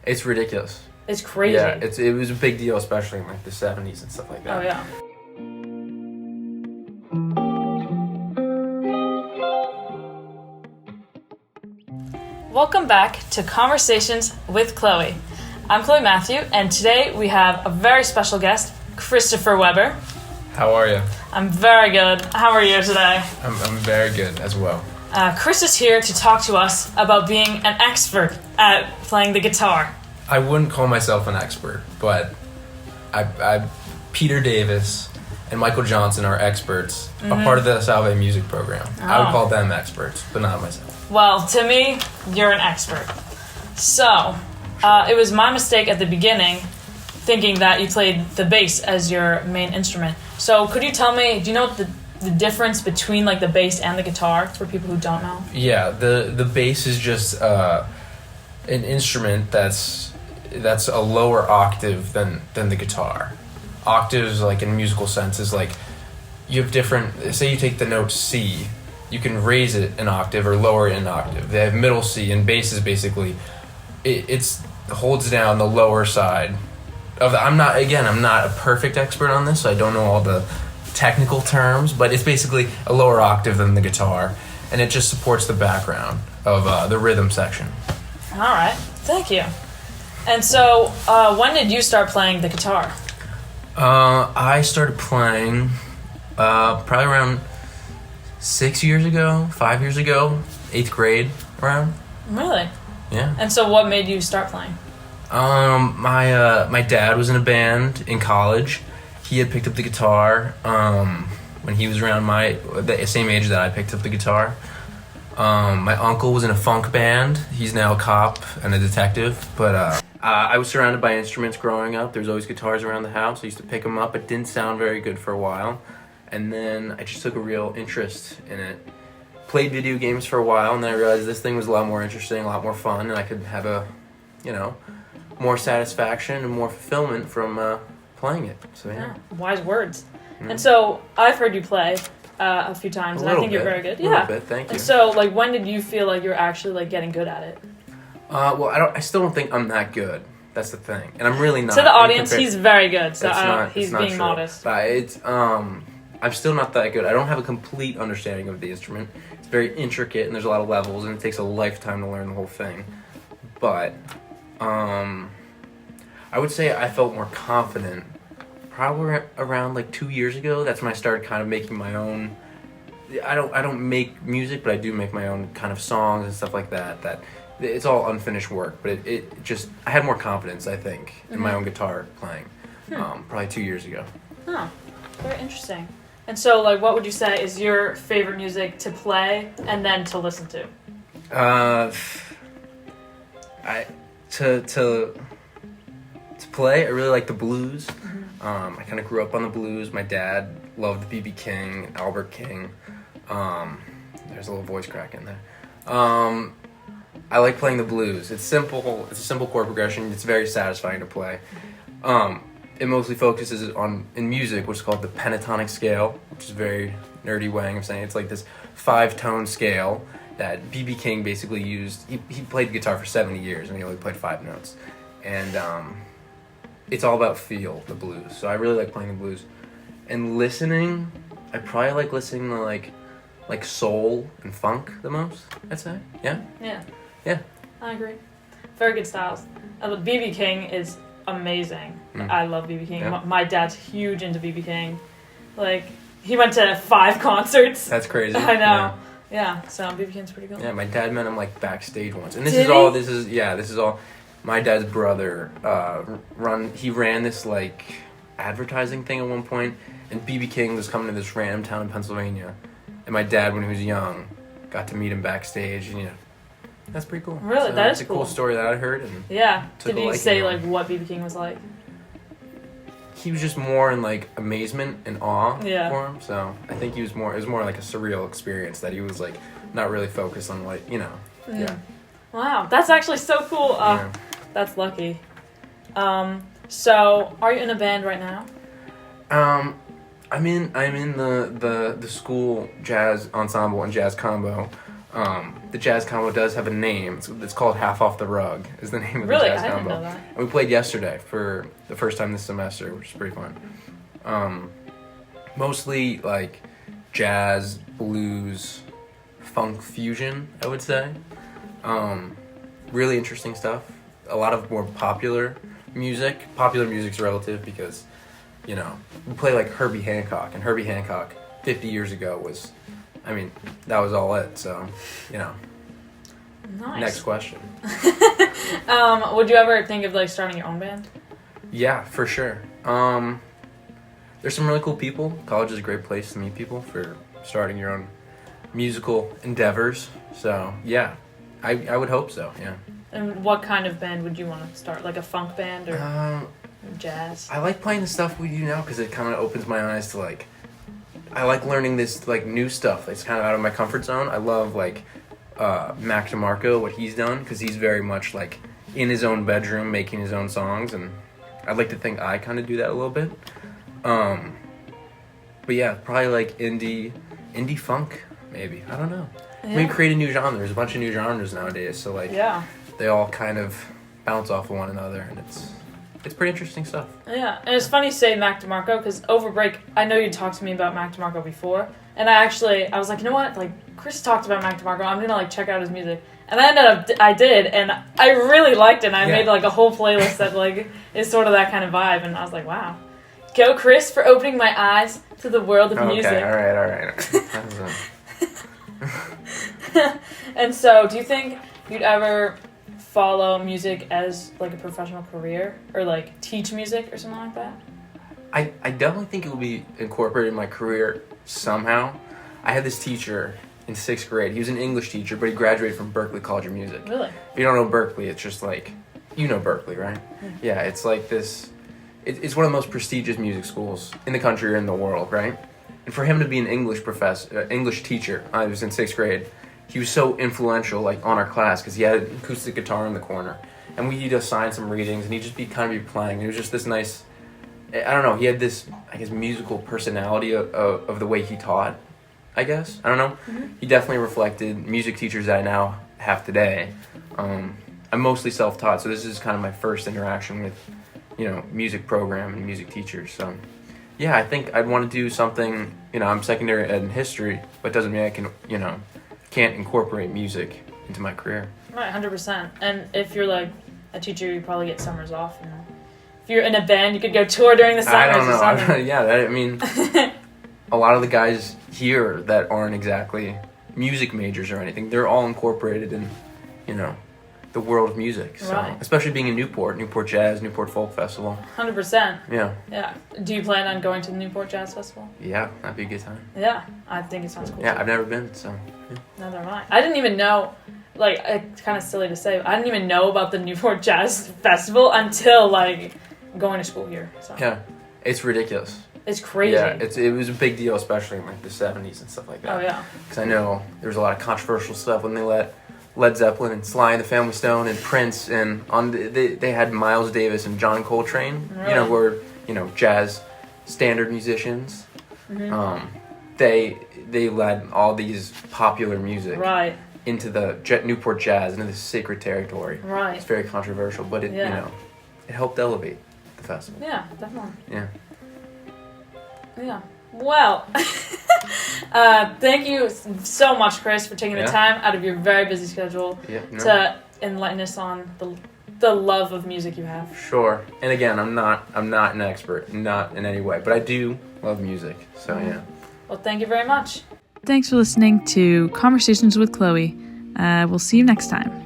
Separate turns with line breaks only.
It's ridiculous.
It's crazy.
Yeah, it was a big deal, especially in like the 70s and stuff like that.
Oh yeah. Welcome back to Conversations with Chloe. I'm Chloe Matthew, and today we have a very special guest, Christopher Weber.
How are you?
I'm very good. How are you today?
I'm very good as well.
Chris is here to talk to us about being an expert at playing the guitar.
I wouldn't call myself an expert, but Peter Davis and Michael Johnson are experts, a part of the Salve music program.
Oh.
I would call them experts, but not myself.
Well, to me, you're an expert. So, it was my mistake at the beginning thinking that you played the bass as your main instrument. So, could you tell me, do you know what the difference between like the bass and the guitar for people who don't know?
Yeah, the bass is just an instrument that's a lower octave than the guitar. Octaves, like in musical sense, is like you have different. Say you take the note C, you can raise it an octave or lower it an octave. They have middle C, and bass is basically it holds down the lower side of the. I'm not a perfect expert on this, so I don't know all the technical terms, but it's basically a lower octave than the guitar, and it just supports the background of the rhythm section.
All right, thank you. And so, when did you start playing the guitar?
I started playing probably around 5 years ago, 8th grade around.
Really?
Yeah.
And so what made you start playing?
My dad was in a band in college. He had picked up the guitar when he was around the same age that I picked up the guitar. My uncle was in a funk band. He's now a cop and a detective, but I was surrounded by instruments growing up. There was always guitars around the house. I used to pick them up. It didn't sound very good for a while, and then I just took a real interest in it. Played video games for a while, and then I realized this thing was a lot more interesting, a lot more fun, and I could have more satisfaction and more fulfillment from playing it. So yeah.
Wise words. And so I've heard you play a few times, and I think you're very good.
A little bit, thank you.
And so, like, when did you feel like you're actually like getting good at it?
Well, I still don't think I'm that good. That's the thing, and I'm really not.
To the audience, he's very good. So he's being
true.
modest.
But I'm still not that good. I don't have a complete understanding of the instrument. It's very intricate, and there's a lot of levels, and it takes a lifetime to learn the whole thing. But I would say I felt more confident probably around like 2 years ago. That's when I started kind of making my own. I don't make music, but I do make my own kind of songs and stuff like that. That it's all unfinished work, but it just I had more confidence, I think, in my own guitar playing. Probably 2 years ago.
Oh, very interesting. And so, like, what would you say is your favorite music to play and then to listen to?
To play, I really like the blues. I kind of grew up on the blues. My dad loved B.B. King, Albert King. There's a little voice crack in there. I like playing the blues. It's simple. It's a simple chord progression. It's very satisfying to play. It mostly focuses in music, which is called the pentatonic scale, which is a very nerdy way of saying it. It's like this 5-tone scale that B.B. King basically used. He played the guitar for 70 years, and he only played 5 notes. And it's all about feel, the blues. So I really like playing the blues. And listening, I probably like listening to like soul and funk the most, I'd say. Yeah? Yeah.
I agree. Very good styles. B.B. King is amazing. I love B.B. King.
Yeah.
My dad's huge into B.B. King. Like, he went to 5 concerts.
That's crazy.
I know. Yeah, so B.B. King's pretty cool.
Yeah, my dad met him like backstage once. And
Did he?
This is all my dad's brother ran this like advertising thing at one point, and B.B. King was coming to this random town in Pennsylvania, and my dad, when he was young, got to meet him backstage, and that's pretty cool.
Really?
So
that is
a cool story that I heard. And
yeah. Did he say like what B.B. King was like?
He was just more in like amazement and awe for him. So I think it was more like a surreal experience that he was like not really focused on what Yeah.
Wow, that's actually so cool. That's lucky. So are you in a band right now?
I'm in the school jazz ensemble and jazz combo. the Jazz Combo does have a name. It's called Half Off the Rug is the name of
Really?
the Jazz
I
Combo.
didn't know that.
And we played yesterday for the first time this semester, which is pretty fun. Mostly like jazz, blues, funk fusion, I would say. Really interesting stuff. A lot of more popular music. Popular music's relative because, you know, we play like Herbie Hancock, and Herbie Hancock 50 years ago was, I mean, that was all it. So, you know.
Nice.
Next question.
Would you ever think of like starting your own band?
Yeah, for sure. There's some really cool people. College is a great place to meet people for starting your own musical endeavors. So, yeah, I would hope so, yeah.
And what kind of band would you want to start? Like a funk band or jazz?
I like playing the stuff we do now because it kind of opens my eyes to, like, I like learning this, like, new stuff that's kind of out of my comfort zone. I love, like, Mac DeMarco, what he's done, because he's very much, like, in his own bedroom making his own songs, and I'd like to think I kind of do that a little bit. But yeah, probably like indie funk, maybe. I don't know.
Yeah.
Maybe create a new genre. There's a bunch of new genres nowadays, so like they all kind of bounce off of one another, and it's pretty interesting stuff.
Yeah, and it's funny you say Mac DeMarco because over break, I know you talked to me about Mac DeMarco before, and I was like, you know what? Like Chris talked about Mac DeMarco, I'm gonna like check out his music, and I did, and I really liked it. And I made like a whole playlist that like is sort of that kind of vibe, and I was like, wow. Go, Chris, for opening my eyes to the world of music.
Okay, all right.
And so, do you think you'd ever follow music as like a professional career or like teach music or something like that?
I definitely think it will be incorporated in my career somehow. I had this teacher in 6th grade. He was an English teacher, but he graduated from Berklee College of Music.
Really?
If you don't know Berklee, it's just like, you know Berklee, right? Yeah, it's like this... It's one of the most prestigious music schools in the country or in the world, right? And for him to be an English teacher, I was in 6th grade, he was so influential, like, on our class, because he had an acoustic guitar in the corner. And we'd assign some readings, and he'd just be playing. It was just this nice, I don't know, he had this, I guess, musical personality of the way he taught, I guess. I don't know. Mm-hmm. He definitely reflected music teachers that I now have today. I'm mostly self-taught, so this is kind of my first interaction with, you know, music program and music teachers. So, yeah, I think I'd want to do something, you know, I'm secondary ed in history, but doesn't mean I can, you know, can't incorporate music into my career. Right,
100%. And if you're like a teacher, you probably get summers off. And if you're in a band, you could go tour during the summers.
I don't know. Yeah, I mean, a lot of the guys here that aren't exactly music majors or anything, they're all incorporated in, you know, the world of music. So, right. Especially being in Newport Jazz, Newport Folk Festival.
100%.
Yeah.
Yeah. Do you plan on going to the Newport Jazz Festival?
Yeah, that'd be a good time.
Yeah, I think it sounds cool.
Yeah, I've never been, so. Yeah.
Neither have I. I didn't even know, like, it's kind of silly to say, I didn't even know about the Newport Jazz Festival until, like, going to school here. So.
Yeah, it's ridiculous.
It's crazy.
Yeah, it was a big deal, especially in, like, the 70s and stuff like that.
Oh, yeah.
Because I know there was a lot of controversial stuff when they let Led Zeppelin and Sly and the Family Stone and Prince and they had Miles Davis and John Coltrane, really? You know, who were, you know, jazz standard musicians. Mm-hmm. They led all these popular music into the Newport Jazz, into this sacred territory.
Right.
It's very controversial, but it you know, it helped elevate the festival.
Yeah, definitely.
Yeah.
Yeah. Well, thank you so much, Chris, for taking the time out of your very busy schedule to enlighten us on the love of music you have.
Sure. And again, I'm not an expert, not in any way, but I do love music. So yeah.
Well, thank you very much.
Thanks for listening to Conversations with Chloe. We'll see you next time.